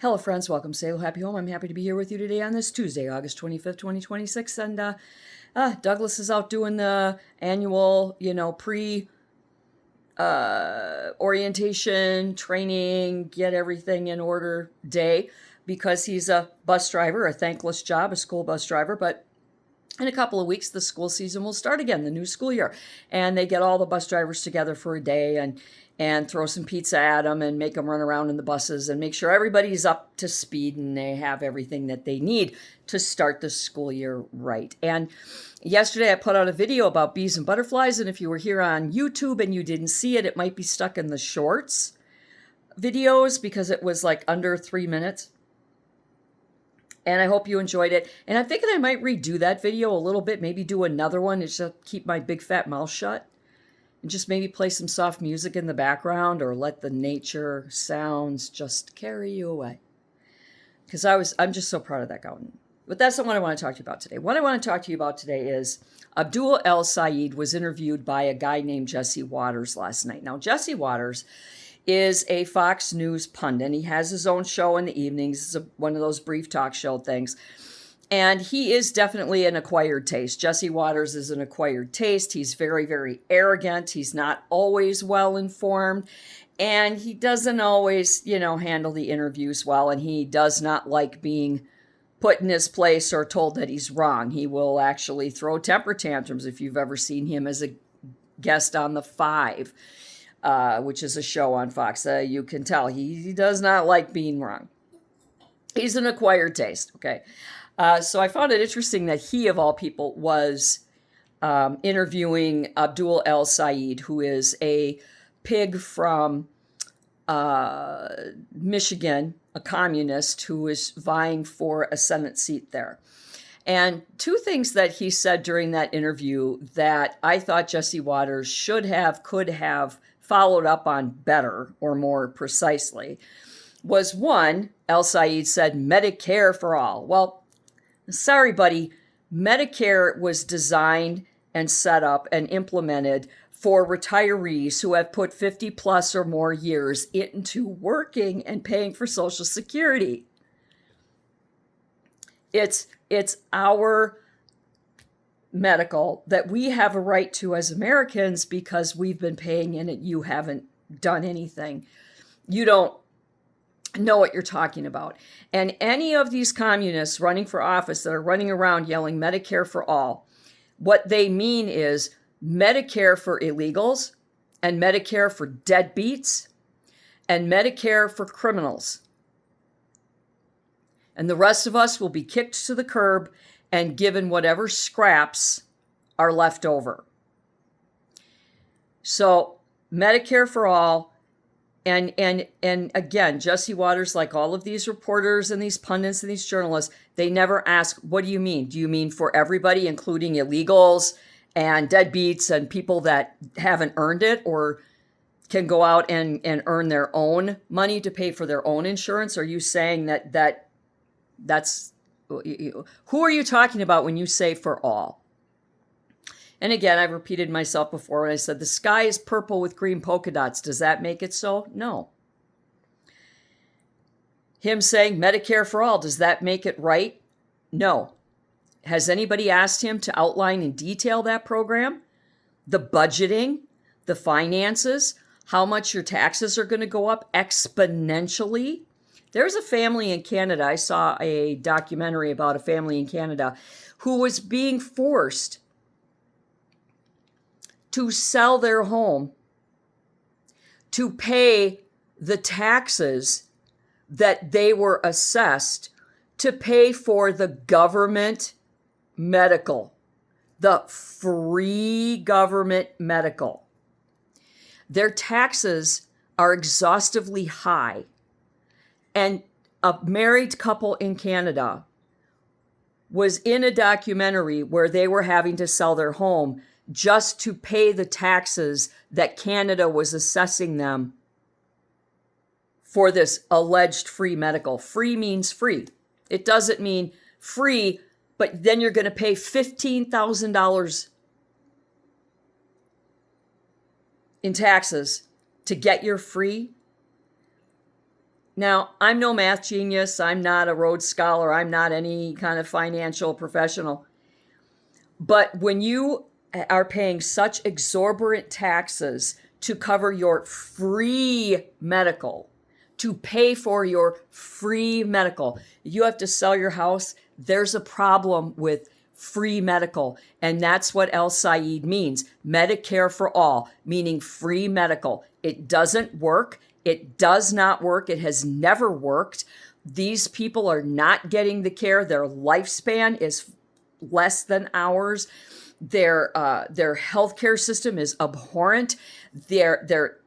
Hello, friends. Welcome to Say Hello, Happy Home. I'm happy to be here with you today on this Tuesday, August 25th, 2026. And Douglas is out doing the annual, pre orientation, training, get everything in order day because he's a bus driver, a thankless job, a school bus driver. But in a couple of weeks, the school season will start again, the new school year. And they get all the bus drivers together for a day and throw some pizza at them and make them run around in the buses and make sure everybody's up to speed and they have everything that they need to start the school year right. And yesterday I put out a video about bees and butterflies. And if you were here on YouTube and you didn't see it, it might be stuck in the shorts videos because it was like under 3 minutes. And I hope you enjoyed it. And I'm thinking I might redo that video a little bit, maybe do another one to just keep my big fat mouth shut. And just maybe play some soft music in the background or let the nature sounds just carry you away. Because I'm just so proud of that garden. But that's not what I want to talk to you about today. What I want to talk to you about today is Abdul El-Sayed was interviewed by a guy named Jesse Watters last night. Now, Jesse Watters is a Fox News pundit. He has his own show in the evenings. It's one of those brief talk show things. And he is definitely an acquired taste. Jesse Watters is an acquired taste. He's very, very arrogant. He's not always well informed. And he doesn't always, handle the interviews well. And he does not like being put in his place or told that he's wrong. He will actually throw temper tantrums if you've ever seen him as a guest on The Five, which is a show on Fox. You can tell he does not like being wrong. He's an acquired taste, okay? So I found it interesting that he, of all people, was interviewing Abdul El-Sayed, who is a pig from Michigan, a communist who is vying for a Senate seat there. And two things that he said during that interview that I thought Jesse Watters could have followed up on better or more precisely was one, El-Sayed said Medicare for all. Well, sorry, buddy, Medicare was designed and set up and implemented for retirees who have put 50 plus or more years into working and paying for Social Security. It's our medical that we have a right to as Americans because we've been paying in it. You haven't done anything. You don't know what you're talking about. And any of these communists running for office that are running around yelling Medicare for all, what they mean is Medicare for illegals and Medicare for deadbeats and Medicare for criminals. And the rest of us will be kicked to the curb and given whatever scraps are left over. So Medicare for all. And again, Jesse Watters, like all of these reporters and these pundits and these journalists, they never ask, what do you mean? Do you mean for everybody, including illegals and deadbeats and people that haven't earned it or can go out and earn their own money to pay for their own insurance? Are you saying that's who are you talking about when you say for all? And again, I've repeated myself before when I said the sky is purple with green polka dots. Does that make it so? No. Him saying Medicare for all, does that make it right? No. Has anybody asked him to outline in detail that program? The budgeting, the finances, how much your taxes are going to go up exponentially? There's a family in Canada. I saw a documentary about a family in Canada who was being forced to sell their home to pay the taxes that they were assessed to pay for the government medical, the free government medical. Their taxes are exhaustively high. And a married couple in Canada was in a documentary where they were having to sell their home just to pay the taxes that Canada was assessing them for this alleged free medical. Free means free. It doesn't mean free, but then you're going to pay $15,000 in taxes to get your free. Now, I'm no math genius. I'm not a Rhodes Scholar. I'm not any kind of financial professional. But when you are paying such exorbitant taxes to cover your free medical, to pay for your free medical, you have to sell your house. There's a problem with free medical. And that's what El Said means. Medicare for all, meaning free medical. It doesn't work. It does not work. It has never worked. These people are not getting the care. Their lifespan is less than ours. Their healthcare system is abhorrent. They're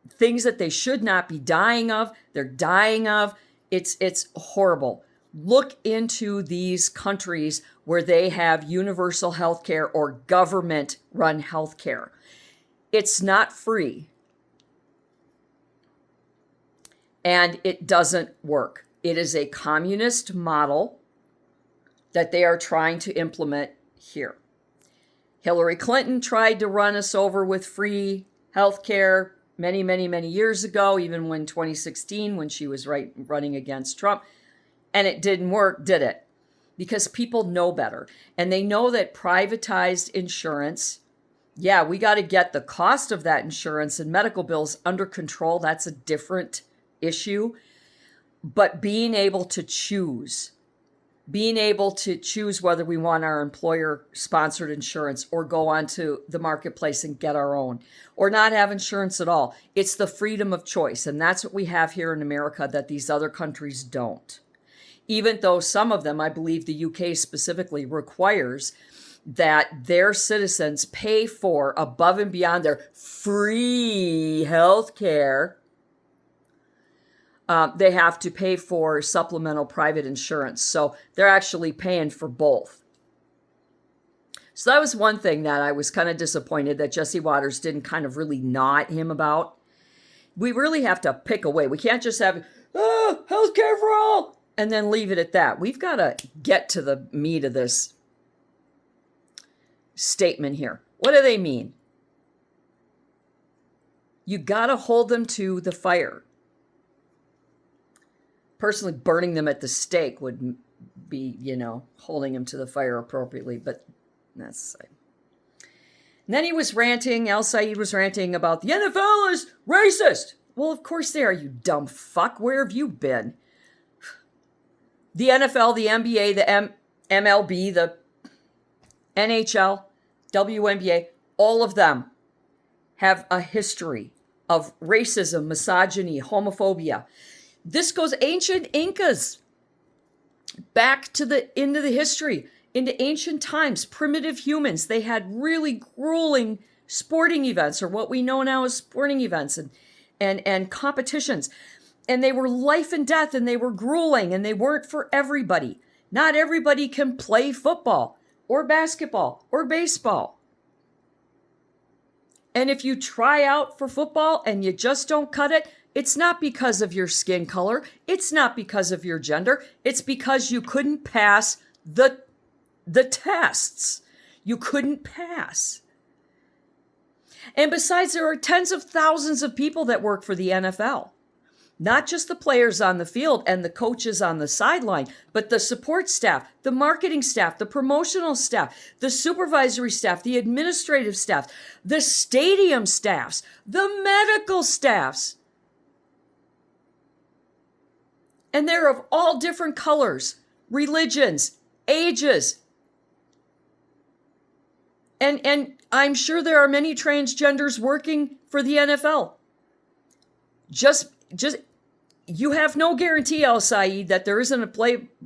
things that they should not be dying of. They're dying of. It's horrible. Look into these countries where they have universal health care or government-run health care. It's not free. And it doesn't work. It is a communist model that they are trying to implement here. Hillary Clinton tried to run us over with free health care many, many, many years ago, even when 2016, when she was running against Trump. And it didn't work, did it? Because people know better. And they know that privatized insurance, yeah, we got to get the cost of that insurance and medical bills under control. That's a different issue. But being able to choose whether we want our employer-sponsored insurance or go onto the marketplace and get our own, or not have insurance at all. It's the freedom of choice, and that's what we have here in America that these other countries don't. Even though some of them, I believe the UK specifically, requires that their citizens pay for, above and beyond their free health care, they have to pay for supplemental private insurance. So they're actually paying for both. So that was one thing that I was kind of disappointed that Jesse Watters didn't kind of really gnaw at him about. We really have to pick away. We can't just have, healthcare for all, and then leave it at that. We've got to get to the meat of this statement here. What do they mean? You got to hold them to the fire. Personally, burning them at the stake would be, holding them to the fire appropriately, but that's the same. And then he was ranting, El Said was ranting about the NFL is racist. Well, of course they are, you dumb fuck. Where have you been? The NFL, the NBA, the MLB, the NHL, WNBA, all of them have a history of racism, misogyny, homophobia. This goes ancient Incas, back to the end of the history, into ancient times, primitive humans. They had really grueling sporting events, or what we know now as sporting events and competitions. And they were life and death, and they were grueling, and they weren't for everybody. Not everybody can play football or basketball or baseball. And if you try out for football and you just don't cut it, it's not because of your skin color. It's not because of your gender. It's because you couldn't pass the tests. You couldn't pass. And besides, there are tens of thousands of people that work for the NFL. Not just the players on the field and the coaches on the sideline, but the support staff, the marketing staff, the promotional staff, the supervisory staff, the administrative staff, the stadium staffs, the medical staffs. And they're of all different colors, religions, ages. And I'm sure there are many transgenders working for the NFL. Just you have no guarantee, El Said, that there isn't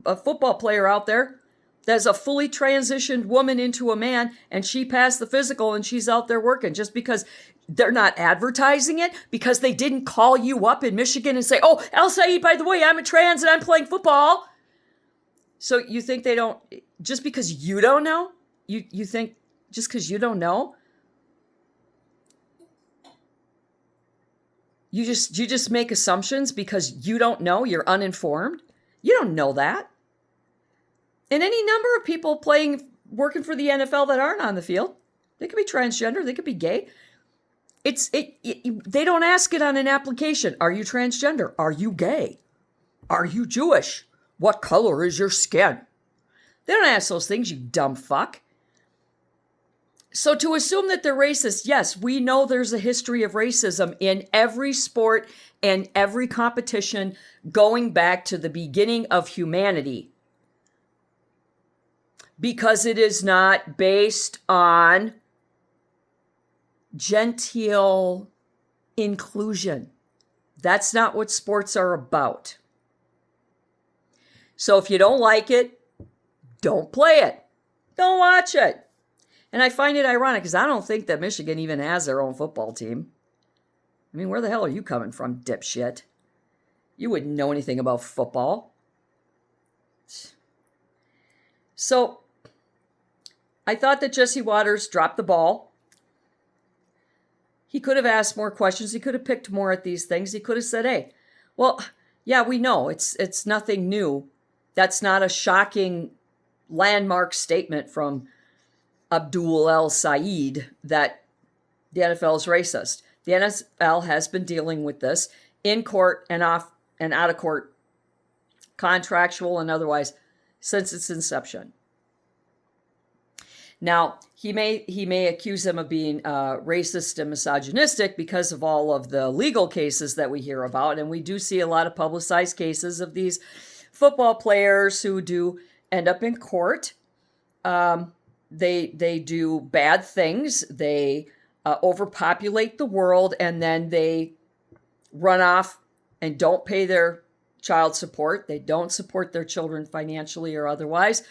a football player out there that's a fully transitioned woman into a man, and she passed the physical and she's out there working. Just because they're not advertising it, because they didn't call you up in Michigan and say, oh, El Said, by the way, I'm a trans and I'm playing football. So you think they don't, just because you don't know? You think just because you don't know? You just make assumptions because you don't know, you're uninformed? You don't know that. And any number of people working for the NFL that aren't on the field, they could be transgender, they could be gay. They don't ask it on an application. Are you transgender? Are you gay? Are you Jewish? What color is your skin? They don't ask those things, you dumb fuck. So to assume that they're racist, yes, we know there's a history of racism in every sport and every competition going back to the beginning of humanity. Because it is not based on genteel inclusion. That's not what sports are about. So if you don't like it, don't play it. Don't watch it. And I find it ironic because I don't think that Michigan even has their own football team. I mean, where the hell are you coming from, dipshit? You wouldn't know anything about football. So I thought that Jesse Waters dropped the ball. He could have asked more questions. He could have picked more at these things. He could have said, hey, well, yeah, we know it's nothing new. That's not a shocking landmark statement from Abdul El-Sayed that the NFL is racist. The NFL has been dealing with this in court and off and out of court, contractual and otherwise, since its inception. Now, he may accuse them of being racist and misogynistic because of all of the legal cases that we hear about, and we do see a lot of publicized cases of these football players who do end up in court. They do bad things. They overpopulate the world, and then they run off and don't pay their child support. They don't support their children financially or otherwise.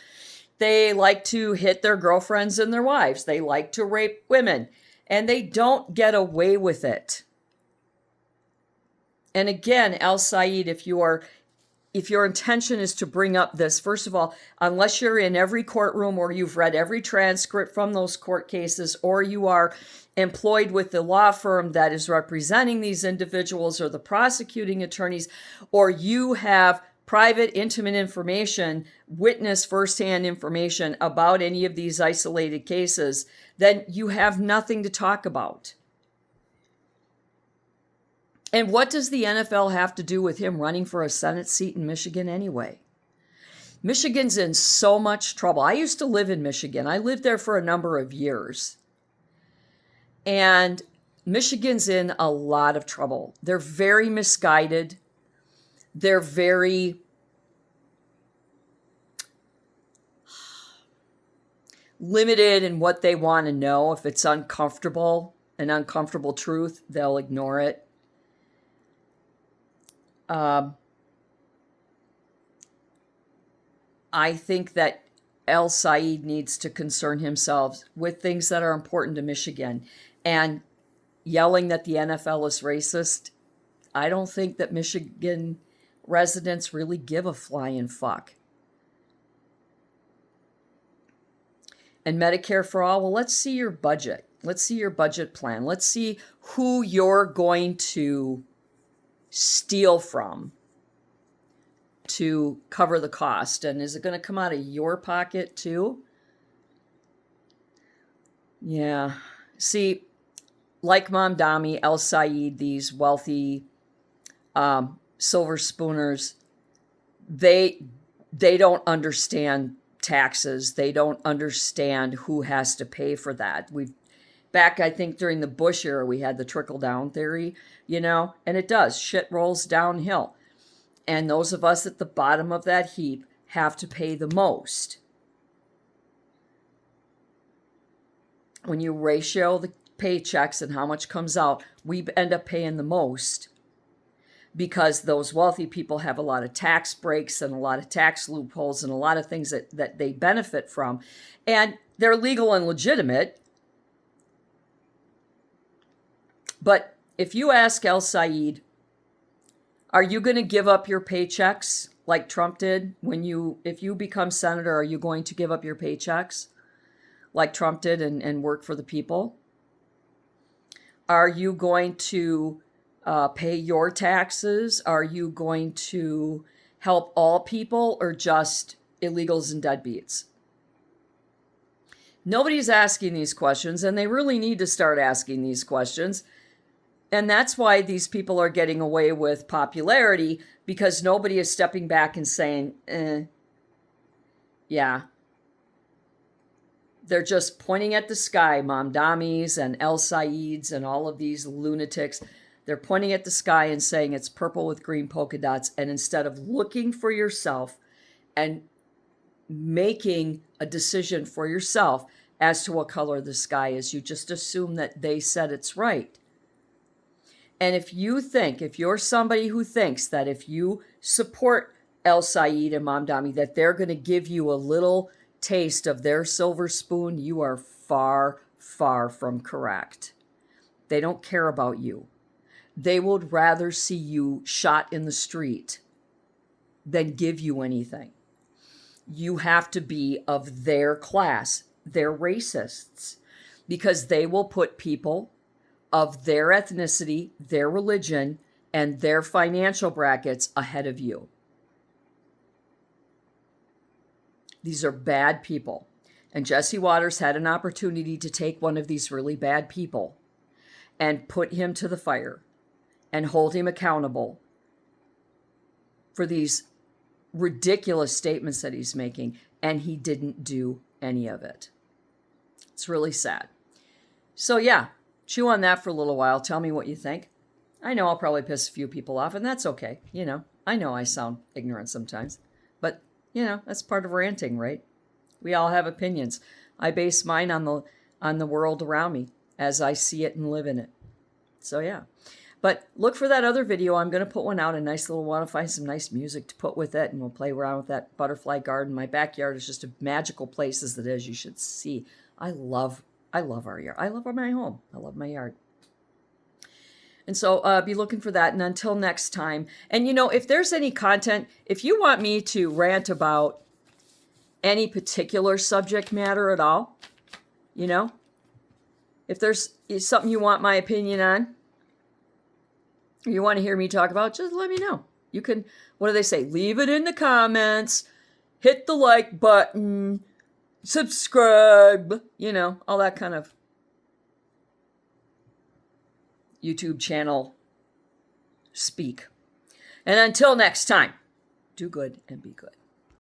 They like to hit their girlfriends and their wives. They like to rape women, and they don't get away with it. And again, El-Sayed, if your intention is to bring up this, first of all, unless you're in every courtroom or you've read every transcript from those court cases, or you are employed with the law firm that is representing these individuals or the prosecuting attorneys, or you have private, intimate information, witness firsthand information about any of these isolated cases, then you have nothing to talk about. And what does the NFL have to do with him running for a Senate seat in Michigan anyway? Michigan's in so much trouble. I used to live in Michigan. I lived there for a number of years. And Michigan's in a lot of trouble. They're very misguided. They're very limited in what they want to know. If it's uncomfortable, an uncomfortable truth, they'll ignore it. I think that El-Sayed needs to concern himself with things that are important to Michigan. And yelling that the NFL is racist, I don't think that Michigan residents really give a flying fuck. And Medicare for all, well, let's see your budget. Let's see your budget plan. Let's see who you're going to steal from to cover the cost. And is it going to come out of your pocket too? Yeah. See, like Mamdani, El-Sayed, these wealthy silver spooners, they don't understand taxes. They don't understand who has to pay for that. Back, I think, during the Bush era, we had the trickle-down theory, and it does. Shit rolls downhill. And those of us at the bottom of that heap have to pay the most. When you ratio the paychecks and how much comes out, we end up paying the most because those wealthy people have a lot of tax breaks and a lot of tax loopholes and a lot of things that they benefit from. And they're legal and legitimate. But if you ask El-Sayed, are you going to give up your paychecks like Trump did? If you become senator, are you going to give up your paychecks like Trump did and work for the people? Are you going to pay your taxes? Are you going to help all people or just illegals and deadbeats? Nobody's asking these questions, and they really need to start asking these questions And that's why these people are getting away with popularity, because nobody is stepping back and saying, yeah. They're just pointing at the sky, Mamdamis and El Saids and all of these lunatics. They're pointing at the sky and saying it's purple with green polka dots. And instead of looking for yourself and making a decision for yourself as to what color the sky is, you just assume that they said it's right. And if you're somebody who thinks that if you support El Said and Mamdami, that they're going to give you a little taste of their silver spoon, you are far, far from correct. They don't care about you. They would rather see you shot in the street than give you anything. You have to be of their class. They're racists, because they will put people of their ethnicity, their religion, and their financial brackets ahead of you. These are bad people. And Jesse Watters had an opportunity to take one of these really bad people and put him to the fire and hold him accountable for these ridiculous statements that he's making, and he didn't do any of it. It's really sad. So yeah, chew on that for a little while. Tell me what you think. I know I'll probably piss a few people off, and that's okay. I know I sound ignorant sometimes, but that's part of ranting, right? We all have opinions. I base mine on the world around me as I see it and live in it. So yeah. But look for that other video. I'm going to put one out, a nice little one. I'll find some nice music to put with it, and we'll play around with that butterfly garden. My backyard is just a magical place as it is. You should see. I love our yard. I love my home. I love my yard. And so be looking for that. And until next time. And if there's any content, if you want me to rant about any particular subject matter at all, if there's something you want my opinion on, or you want to hear me talk about, just let me know. You can, what do they say? Leave it in the comments, hit the like button, subscribe, all that kind of YouTube channel speak. And until next time, do good and be good.